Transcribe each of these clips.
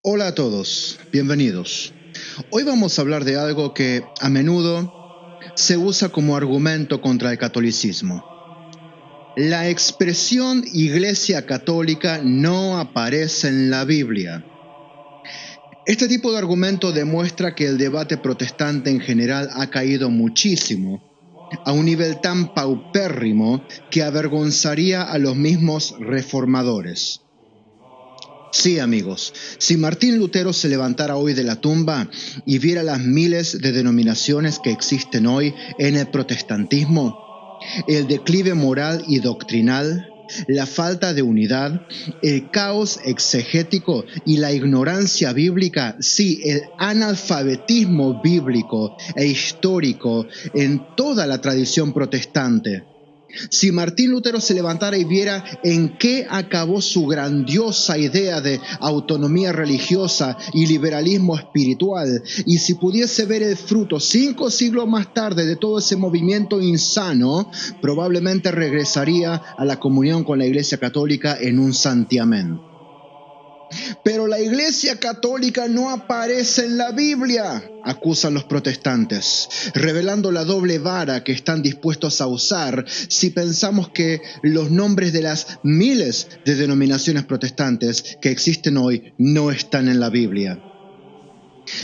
Hola a todos, bienvenidos. Hoy vamos a hablar de algo que a menudo se usa como argumento contra el catolicismo. La expresión Iglesia Católica no aparece en la Biblia. Este tipo de argumento demuestra que el debate protestante en general ha caído muchísimo, a un nivel tan paupérrimo que avergonzaría a los mismos reformadores. Sí, amigos, si Martín Lutero se levantara hoy de la tumba y viera las miles de denominaciones que existen hoy en el protestantismo, el declive moral y doctrinal, la falta de unidad, el caos exegético y la ignorancia bíblica, sí, el analfabetismo bíblico e histórico en toda la tradición protestante. Si Martín Lutero se levantara y viera en qué acabó su grandiosa idea de autonomía religiosa y liberalismo espiritual, y si pudiese ver el fruto 5 siglos más tarde de todo ese movimiento insano, probablemente regresaría a la comunión con la Iglesia Católica en un santiamén. Pero la Iglesia Católica no aparece en la Biblia, acusan los protestantes, revelando la doble vara que están dispuestos a usar si pensamos que los nombres de las miles de denominaciones protestantes que existen hoy no están en la Biblia.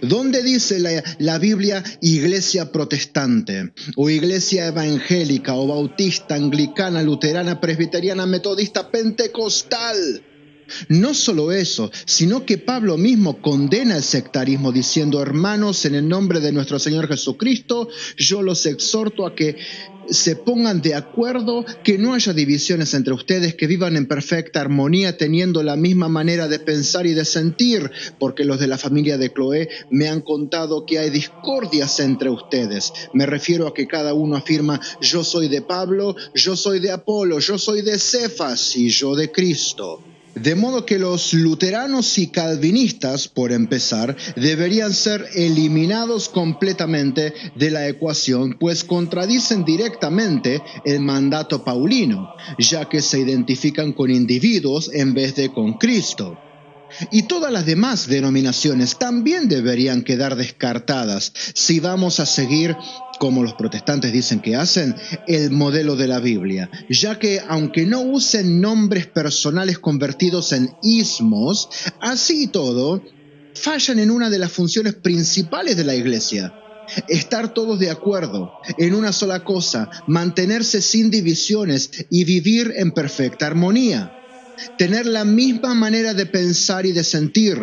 ¿Dónde dice la Biblia iglesia protestante, o iglesia evangélica, o bautista, anglicana, luterana, presbiteriana, metodista, pentecostal? No solo eso, sino que Pablo mismo condena el sectarismo diciendo: hermanos, en el nombre de nuestro Señor Jesucristo, yo los exhorto a que se pongan de acuerdo, que no haya divisiones entre ustedes, que vivan en perfecta armonía, teniendo la misma manera de pensar y de sentir, porque los de la familia de Cloé me han contado que hay discordias entre ustedes. Me refiero a que cada uno afirma: yo soy de Pablo, yo soy de Apolo, yo soy de Cefas y yo de Cristo. De modo que los luteranos y calvinistas, por empezar, deberían ser eliminados completamente de la ecuación, pues contradicen directamente el mandato paulino, ya que se identifican con individuos en vez de con Cristo. Y todas las demás denominaciones también deberían quedar descartadas si vamos a seguir, como los protestantes dicen que hacen, el modelo de la Biblia, ya que aunque no usen nombres personales convertidos en ismos, así y todo, fallan en una de las funciones principales de la Iglesia: estar todos de acuerdo en una sola cosa, mantenerse sin divisiones y vivir en perfecta armonía. Tener la misma manera de pensar y de sentir.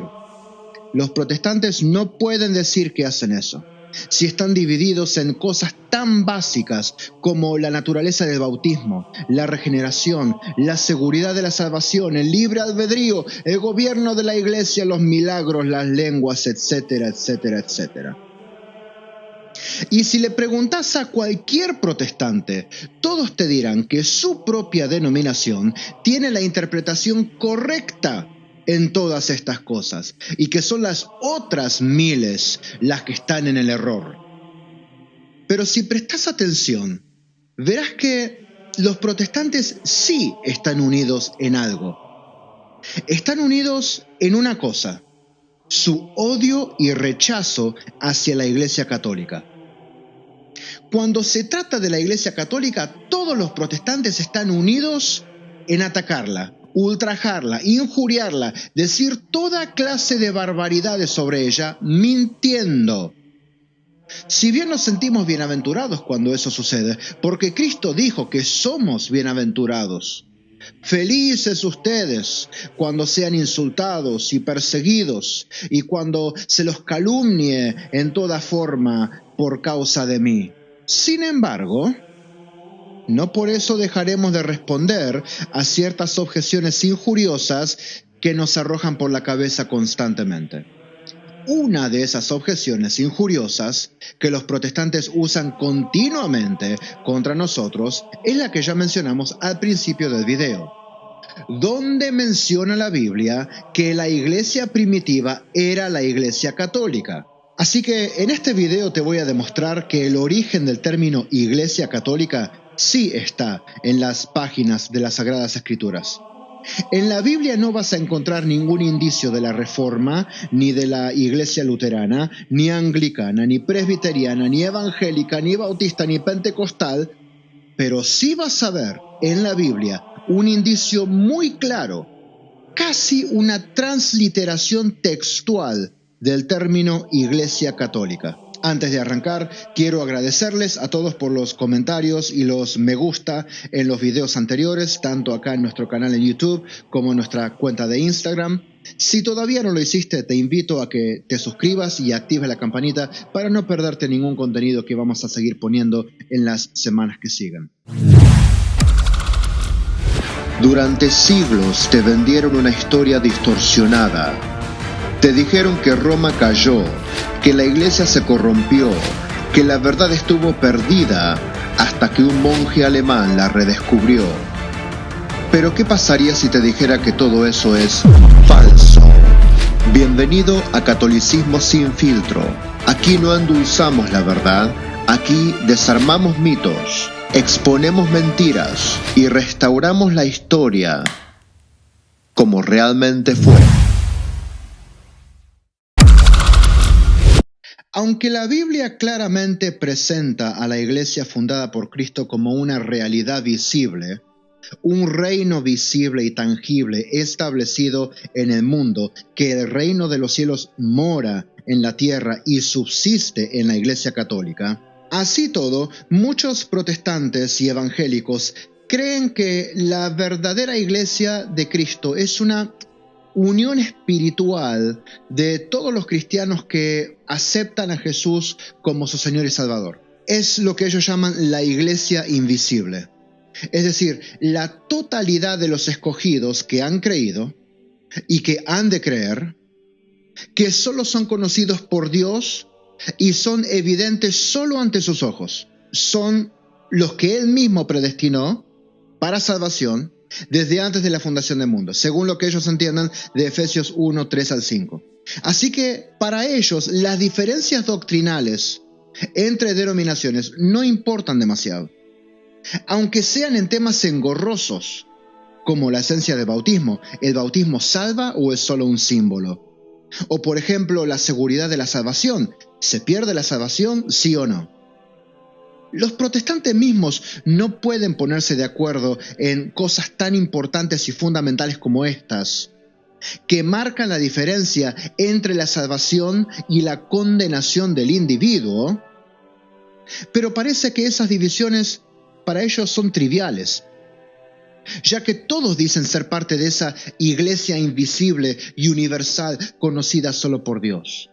Los protestantes no pueden decir que hacen eso si están divididos en cosas tan básicas como la naturaleza del bautismo, la regeneración, la seguridad de la salvación, el libre albedrío, el gobierno de la iglesia, los milagros, las lenguas, etcétera, etcétera, etcétera. Y si le preguntas a cualquier protestante, todos te dirán que su propia denominación tiene la interpretación correcta en todas estas cosas, y que son las otras miles las que están en el error. Pero si prestas atención, verás que los protestantes sí están unidos en algo. Están unidos en una cosa: su odio y rechazo hacia la Iglesia Católica. Cuando se trata de la Iglesia Católica, todos los protestantes están unidos en atacarla, ultrajarla, injuriarla, decir toda clase de barbaridades sobre ella, mintiendo. Si bien nos sentimos bienaventurados cuando eso sucede, porque Cristo dijo que somos bienaventurados. Felices ustedes cuando sean insultados y perseguidos, y cuando se los calumnie en toda forma por causa de mí. Sin embargo, no por eso dejaremos de responder a ciertas objeciones injuriosas que nos arrojan por la cabeza constantemente. Una de esas objeciones injuriosas que los protestantes usan continuamente contra nosotros es la que ya mencionamos al principio del video, donde menciona la Biblia que la iglesia primitiva era la iglesia católica. Así que en este video te voy a demostrar que el origen del término Iglesia Católica sí está en las páginas de las Sagradas Escrituras. En la Biblia no vas a encontrar ningún indicio de la Reforma, ni de la Iglesia Luterana, ni Anglicana, ni Presbiteriana, ni Evangélica, ni Bautista, ni Pentecostal, pero sí vas a ver en la Biblia un indicio muy claro, casi una transliteración textual del término Iglesia Católica. Antes de arrancar, quiero agradecerles a todos por los comentarios y los me gusta en los videos anteriores, tanto acá en nuestro canal en YouTube como en nuestra cuenta de Instagram. Si todavía no lo hiciste, te invito a que te suscribas y actives la campanita para no perderte ningún contenido que vamos a seguir poniendo en las semanas que sigan. Durante siglos te vendieron una historia distorsionada. Te dijeron que Roma cayó, que la iglesia se corrompió, que la verdad estuvo perdida hasta que un monje alemán la redescubrió. Pero ¿qué pasaría si te dijera que todo eso es falso? Bienvenido a Catolicismo sin filtro. Aquí no endulzamos la verdad, aquí desarmamos mitos, exponemos mentiras y restauramos la historia como realmente fue. Aunque la Biblia claramente presenta a la iglesia fundada por Cristo como una realidad visible, un reino visible y tangible establecido en el mundo, que el reino de los cielos mora en la tierra y subsiste en la iglesia católica, así todo, muchos protestantes y evangélicos creen que la verdadera iglesia de Cristo es una unión espiritual de todos los cristianos que aceptan a Jesús como su Señor y Salvador. Es lo que ellos llaman la iglesia invisible. Es decir, la totalidad de los escogidos que han creído y que han de creer, que solo son conocidos por Dios y son evidentes solo ante sus ojos. Son los que Él mismo predestinó para salvación desde antes de la fundación del mundo, según lo que ellos entiendan de Efesios 1, 3 al 5. Así que para ellos las diferencias doctrinales entre denominaciones no importan demasiado, aunque sean en temas engorrosos, como la esencia del bautismo. ¿El bautismo salva o es solo un símbolo? O por ejemplo, la seguridad de la salvación. ¿Se pierde la salvación, sí o no? Los protestantes mismos no pueden ponerse de acuerdo en cosas tan importantes y fundamentales como estas, que marcan la diferencia entre la salvación y la condenación del individuo, pero parece que esas divisiones para ellos son triviales, ya que todos dicen ser parte de esa iglesia invisible y universal conocida solo por Dios.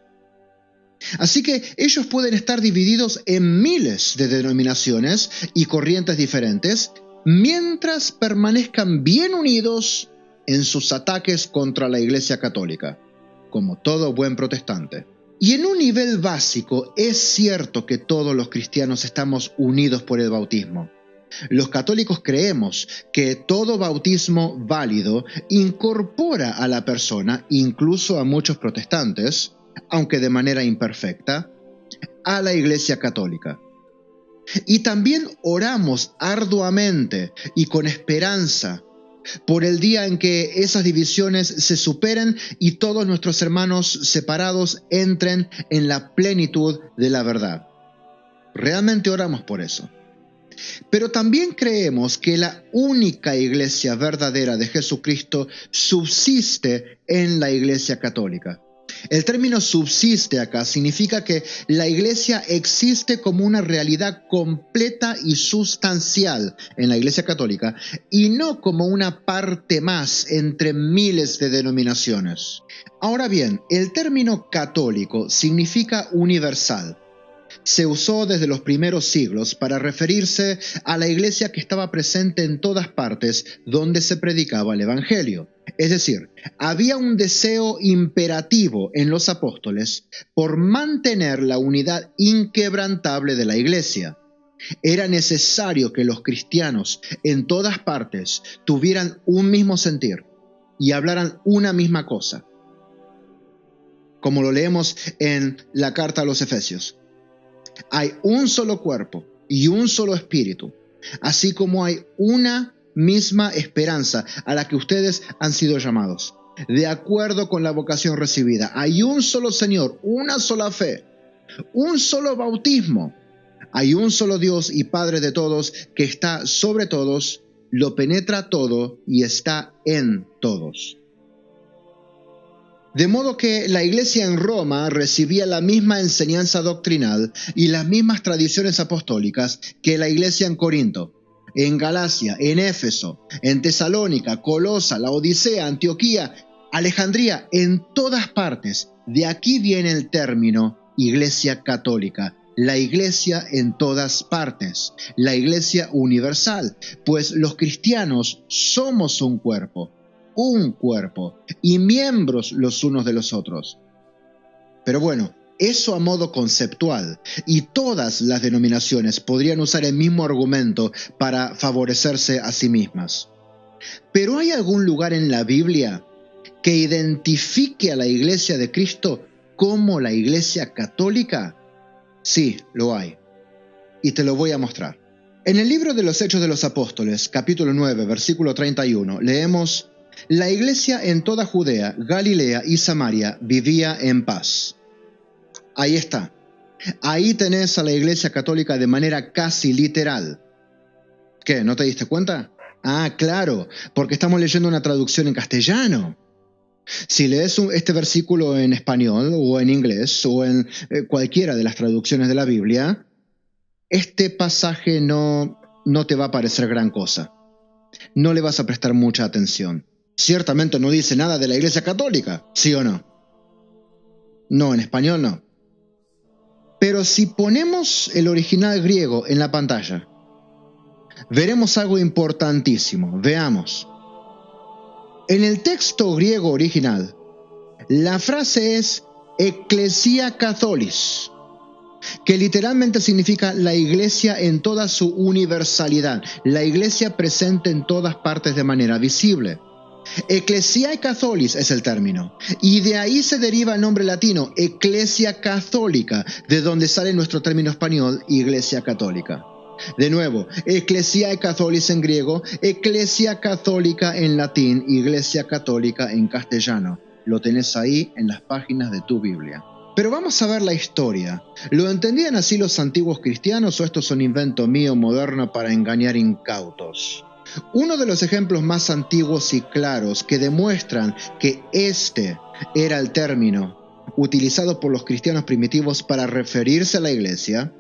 Así que ellos pueden estar divididos en miles de denominaciones y corrientes diferentes, mientras permanezcan bien unidos en sus ataques contra la Iglesia Católica, como todo buen protestante. Y en un nivel básico es cierto que todos los cristianos estamos unidos por el bautismo. Los católicos creemos que todo bautismo válido incorpora a la persona, incluso a muchos protestantes, aunque de manera imperfecta, a la Iglesia Católica. Y también oramos arduamente y con esperanza por el día en que esas divisiones se superen y todos nuestros hermanos separados entren en la plenitud de la verdad. Realmente oramos por eso. Pero también creemos que la única iglesia verdadera de Jesucristo subsiste en la Iglesia Católica. El término subsiste acá significa que la iglesia existe como una realidad completa y sustancial en la Iglesia Católica y no como una parte más entre miles de denominaciones. Ahora bien, el término católico significa universal. Se usó desde los primeros siglos para referirse a la iglesia que estaba presente en todas partes donde se predicaba el Evangelio. Es decir, había un deseo imperativo en los apóstoles por mantener la unidad inquebrantable de la iglesia. Era necesario que los cristianos en todas partes tuvieran un mismo sentir y hablaran una misma cosa, como lo leemos en la carta a los Efesios. Hay un solo cuerpo y un solo espíritu, así como hay una misma esperanza a la que ustedes han sido llamados, de acuerdo con la vocación recibida. Hay un solo Señor, una sola fe, un solo bautismo. Hay un solo Dios y Padre de todos, que está sobre todos, lo penetra todo y está en todos. De modo que la iglesia en Roma recibía la misma enseñanza doctrinal y las mismas tradiciones apostólicas que la iglesia en Corinto, en Galacia, en Éfeso, en Tesalónica, Colosa, Laodicea, Antioquía, Alejandría, en todas partes. De aquí viene el término iglesia católica. La iglesia en todas partes, la iglesia universal, pues los cristianos somos un cuerpo, y miembros los unos de los otros. Pero bueno, eso a modo conceptual, y todas las denominaciones podrían usar el mismo argumento para favorecerse a sí mismas. ¿Pero hay algún lugar en la Biblia que identifique a la iglesia de Cristo como la iglesia católica? Sí, lo hay. Y te lo voy a mostrar. En el libro de los Hechos de los Apóstoles, capítulo 9, versículo 31, leemos: la iglesia en toda Judea, Galilea y Samaria vivía en paz. Ahí está. Ahí tenés a la iglesia católica de manera casi literal. ¿Qué? ¿No te diste cuenta? Ah, claro, porque estamos leyendo una traducción en castellano. Si lees este versículo en español o en inglés o en cualquiera de las traducciones de la Biblia, este pasaje no te va a parecer gran cosa. No le vas a prestar mucha atención. Ciertamente no dice nada de la Iglesia Católica, ¿sí o no? No, en español no. Pero si ponemos el original griego en la pantalla, veremos algo importantísimo. Veamos. En el texto griego original, la frase es Ecclesia Catholis, que literalmente significa la iglesia en toda su universalidad, la iglesia presente en todas partes de manera visible. Ecclesiae Catholis es el término, y de ahí se deriva el nombre latino Ecclesia Católica, de donde sale nuestro término español Iglesia Católica. De nuevo, Ecclesiae Catholis en griego, Ecclesia Católica en latín, Iglesia Católica en castellano. Lo tenés ahí en las páginas de tu Biblia. Pero vamos a ver la historia. ¿Lo entendían así los antiguos cristianos o esto es un invento mío moderno para engañar incautos? Uno de los ejemplos más antiguos y claros que demuestran que este era el término utilizado por los cristianos primitivos para referirse a la iglesia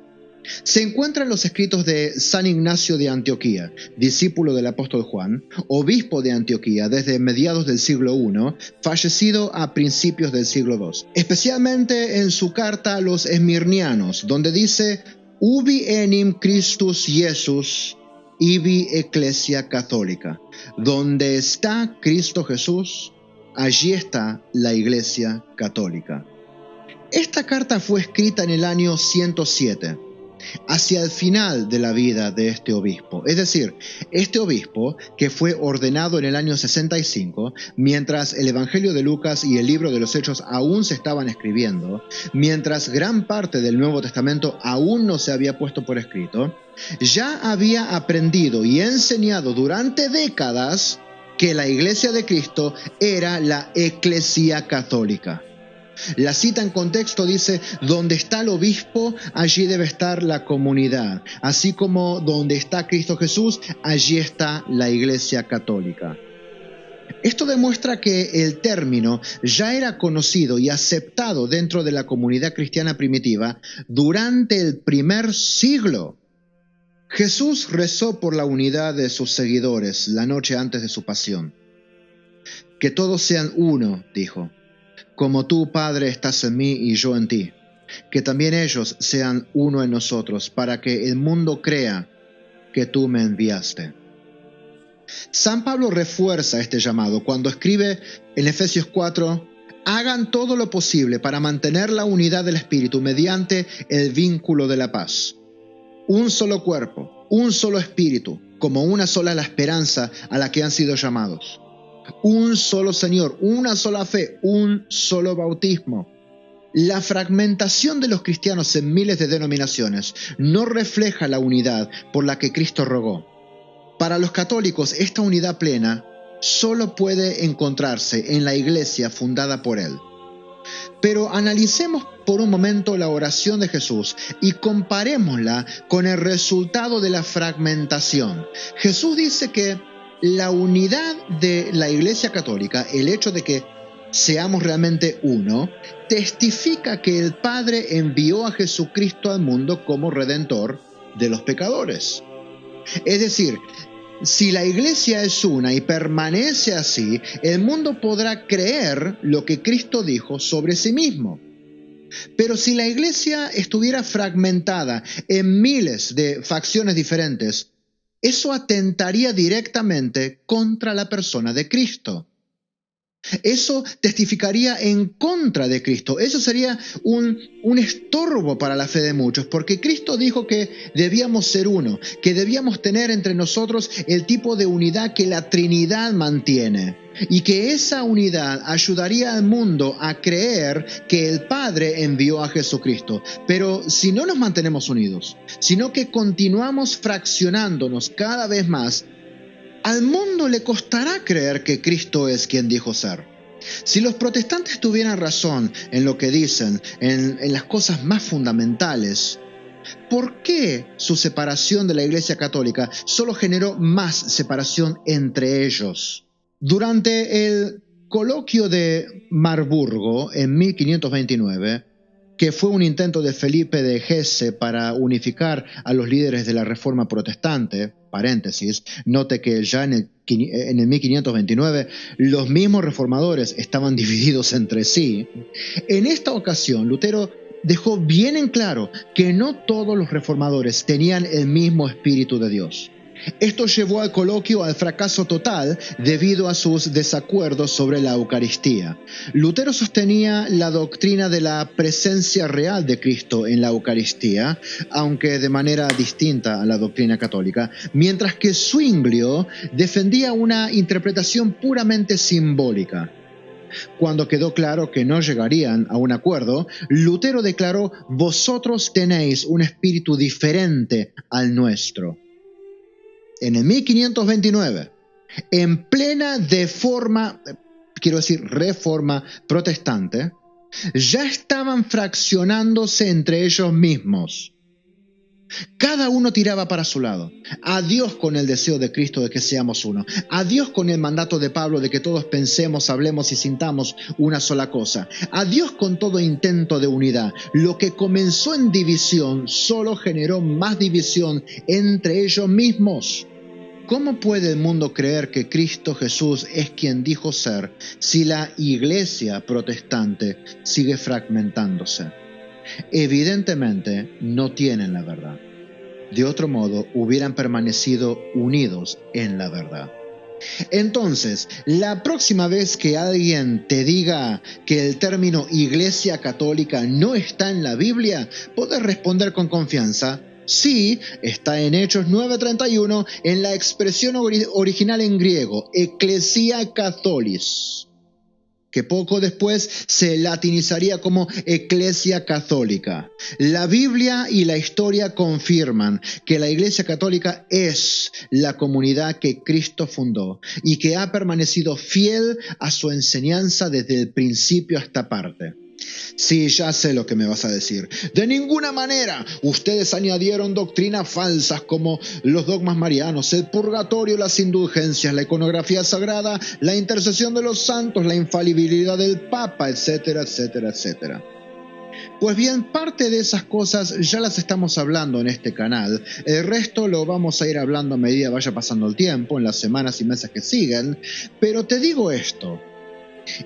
se encuentra en los escritos de San Ignacio de Antioquía, discípulo del apóstol Juan, obispo de Antioquía desde mediados del siglo I, fallecido a principios del siglo II. Especialmente en su carta a los esmirnianos, donde dice: Ubi enim Christus Jesus, ibi Ecclesia Católica. Donde está Cristo Jesús, allí está la Iglesia Católica. Esta carta fue escrita en el año 107. Hacia el final de la vida de este obispo. Es decir, este obispo que fue ordenado en el año 65, mientras el Evangelio de Lucas y el libro de los Hechos aún se estaban escribiendo, mientras gran parte del Nuevo Testamento aún no se había puesto por escrito, ya había aprendido y enseñado durante décadas que la Iglesia de Cristo era la Ecclesia Católica. La cita en contexto dice: donde está el obispo, allí debe estar la comunidad, así como donde está Cristo Jesús, allí está la Iglesia Católica. Esto demuestra que el término ya era conocido y aceptado dentro de la comunidad cristiana primitiva durante el primer siglo. Jesús rezó por la unidad de sus seguidores la noche antes de su pasión. Que todos sean uno, dijo. Como tú, Padre, estás en mí y yo en ti, que también ellos sean uno en nosotros, para que el mundo crea que tú me enviaste. San Pablo refuerza este llamado cuando escribe en Efesios 4: hagan todo lo posible para mantener la unidad del Espíritu mediante el vínculo de la paz. Un solo cuerpo, un solo Espíritu, como una sola la esperanza a la que han sido llamados. Un solo Señor, una sola fe, un solo bautismo. La fragmentación de los cristianos en miles de denominaciones no refleja la unidad por la que Cristo rogó. Para los católicos, esta unidad plena solo puede encontrarse en la iglesia fundada por Él. Pero analicemos por un momento la oración de Jesús y comparémosla con el resultado de la fragmentación. Jesús dice que la unidad de la Iglesia Católica, el hecho de que seamos realmente uno, testifica que el Padre envió a Jesucristo al mundo como redentor de los pecadores. Es decir, si la iglesia es una y permanece así, el mundo podrá creer lo que Cristo dijo sobre sí mismo. Pero si la iglesia estuviera fragmentada en miles de facciones diferentes, eso atentaría directamente contra la persona de Cristo. Eso testificaría en contra de Cristo. Eso sería un estorbo para la fe de muchos, porque Cristo dijo que debíamos ser uno, que debíamos tener entre nosotros el tipo de unidad que la Trinidad mantiene, y que esa unidad ayudaría al mundo a creer que el Padre envió a Jesucristo. Pero si no nos mantenemos unidos, sino que continuamos fraccionándonos cada vez más, al mundo le costará creer que Cristo es quien dijo ser. Si los protestantes tuvieran razón en lo que dicen, en las cosas más fundamentales, ¿por qué su separación de la Iglesia Católica solo generó más separación entre ellos? Durante el coloquio de Marburgo en 1529, que fue un intento de Felipe de Hesse para unificar a los líderes de la Reforma Protestante, paréntesis, note que ya en el 1529 los mismos reformadores estaban divididos entre sí. En esta ocasión, Lutero dejó bien en claro que no todos los reformadores tenían el mismo espíritu de Dios. Esto llevó al coloquio al fracaso total debido a sus desacuerdos sobre la Eucaristía. Lutero sostenía la doctrina de la presencia real de Cristo en la Eucaristía, aunque de manera distinta a la doctrina católica, mientras que Zwinglio defendía una interpretación puramente simbólica. Cuando quedó claro que no llegarían a un acuerdo, Lutero declaró: «Vosotros tenéis un espíritu diferente al nuestro». En el 1529, en plena reforma protestante, ya estaban fraccionándose entre ellos mismos. Cada uno tiraba para su lado. Adiós con el deseo de Cristo de que seamos uno. Adiós con el mandato de Pablo de que todos pensemos, hablemos y sintamos una sola cosa. Adiós con todo intento de unidad. Lo que comenzó en división solo generó más división entre ellos mismos. ¿Cómo puede el mundo creer que Cristo Jesús es quien dijo ser si la iglesia protestante sigue fragmentándose? Evidentemente no tienen la verdad. De otro modo, hubieran permanecido unidos en la verdad. Entonces, la próxima vez que alguien te diga que el término Iglesia Católica no está en la Biblia, podés responder con confianza: sí, está en Hechos 9:31 en la expresión original en griego, Ecclesia Catholis, que poco después se latinizaría como Iglesia Católica. La Biblia y la historia confirman que la Iglesia Católica es la comunidad que Cristo fundó y que ha permanecido fiel a su enseñanza desde el principio hasta parte. Sí, ya sé lo que me vas a decir. De ninguna manera. Ustedes añadieron doctrinas falsas como los dogmas marianos, el purgatorio, las indulgencias, la iconografía sagrada, la intercesión de los santos, la infalibilidad del Papa, etcétera, etcétera, etcétera. Pues bien, parte de esas cosas ya las estamos hablando en este canal. El resto lo vamos a ir hablando a medida vaya pasando el tiempo, en las semanas y meses que siguen. Pero te digo esto.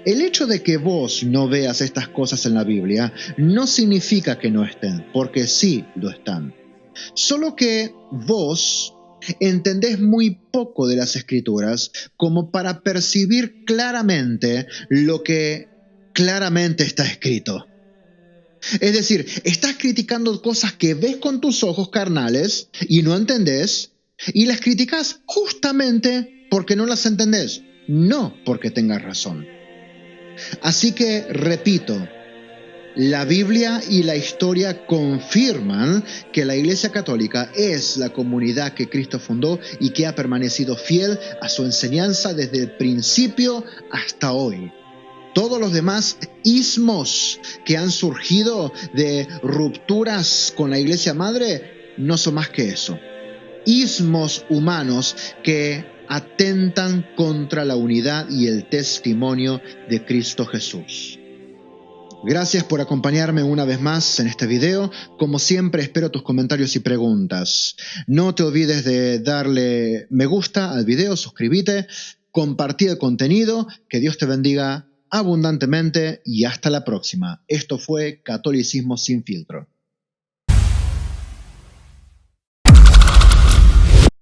El hecho de que vos no veas estas cosas en la Biblia no significa que no estén, porque sí lo están. Solo que vos entendés muy poco de las Escrituras como para percibir claramente lo que claramente está escrito. Es decir, estás criticando cosas que ves con tus ojos carnales y no entendés, y las criticás justamente porque no las entendés, no porque tengas razón. Así que, repito, La Biblia y la historia confirman que la Iglesia Católica es la comunidad que Cristo fundó y que ha permanecido fiel a su enseñanza desde el principio hasta hoy. Todos los demás ismos que han surgido de rupturas con la Iglesia Madre no son más que eso. Ismos humanos que atentan contra la unidad y el testimonio de Cristo Jesús. Gracias por acompañarme una vez más en este video. Como siempre, espero tus comentarios y preguntas. No te olvides de darle me gusta al video, suscríbete, compartir el contenido. Que Dios te bendiga abundantemente y hasta la próxima. Esto fue Catolicismo sin filtro.